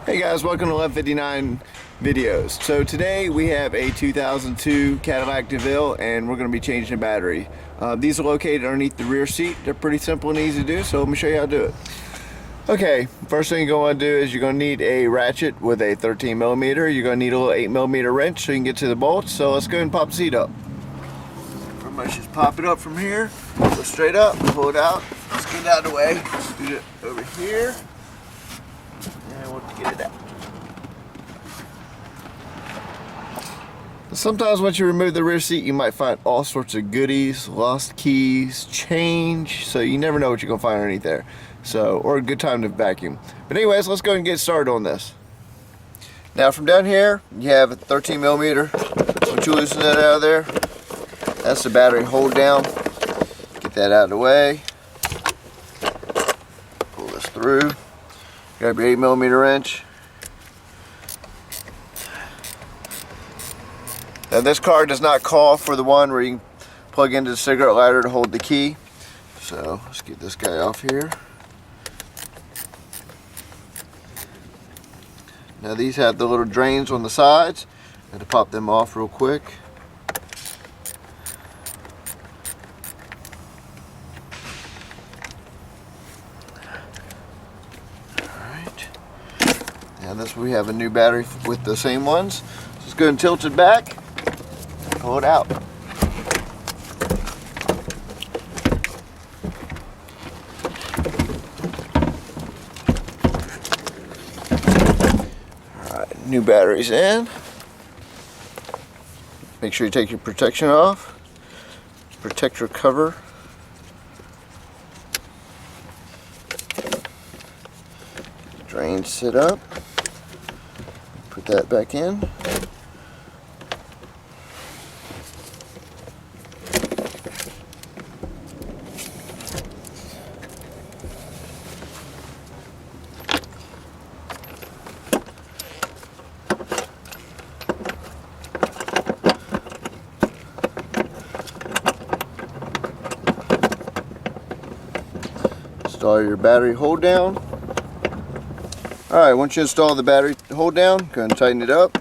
Hey guys, welcome to 1159 videos. So today we have a 2002 Cadillac DeVille and we're going to be changing the battery. These are located underneath the rear seat. They're pretty simple and easy to do, so let me show you how to do it. Okay, first thing you're going to do is you're going to need a ratchet with a 13mm. You're going to need a little 8mm wrench so you can get to the bolts. So let's go ahead and pop the seat up. Pretty much just pop it up from here, go straight up, pull it out. Let's get it out of the way. Scoot it over here. And we'll get it out. Sometimes once you remove the rear seat, you might find all sorts of goodies, lost keys, change, so you never know what you're going to find underneath there. So, or a good time to vacuum. But anyways, let's go ahead and get started on this. Now from down here, you have a 13mm. Once you loosen that out of there, that's the battery hold down. Get that out of the way. Pull this through. Grab your 8mm wrench. Now this car does not call for the one where you can plug into the cigarette lighter to hold the key. So let's get this guy off here. Now these have the little drains on the sides. I have to pop them off real quick. Alright. Now this we have a new battery with the same ones. So let's go and tilt it back. Pull it out. Alright, new batteries in. Make sure you take your protection off. Protector cover. Drain sit up. Put that back in. Install your battery hold down. Alright, once you install the battery hold down, go ahead and tighten it up.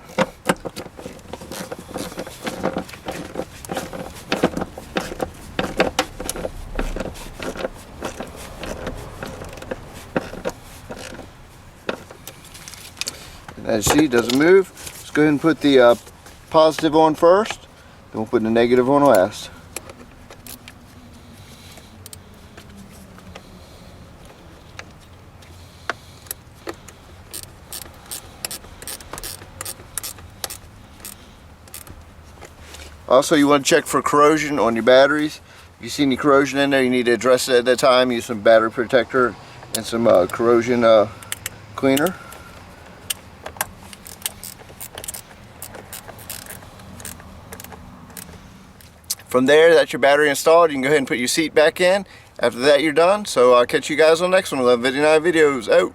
And as you see, it doesn't move. Let's go ahead and put the positive on first, then we'll put the negative on last. Also, you want to check for corrosion on your batteries. If you see any corrosion in there, you need to address it at that time. Use some battery protector and some corrosion cleaner. From there, that's your battery installed. You can go ahead and put your seat back in. After that, you're done. So I'll catch you guys on the next one. 1159 videos out.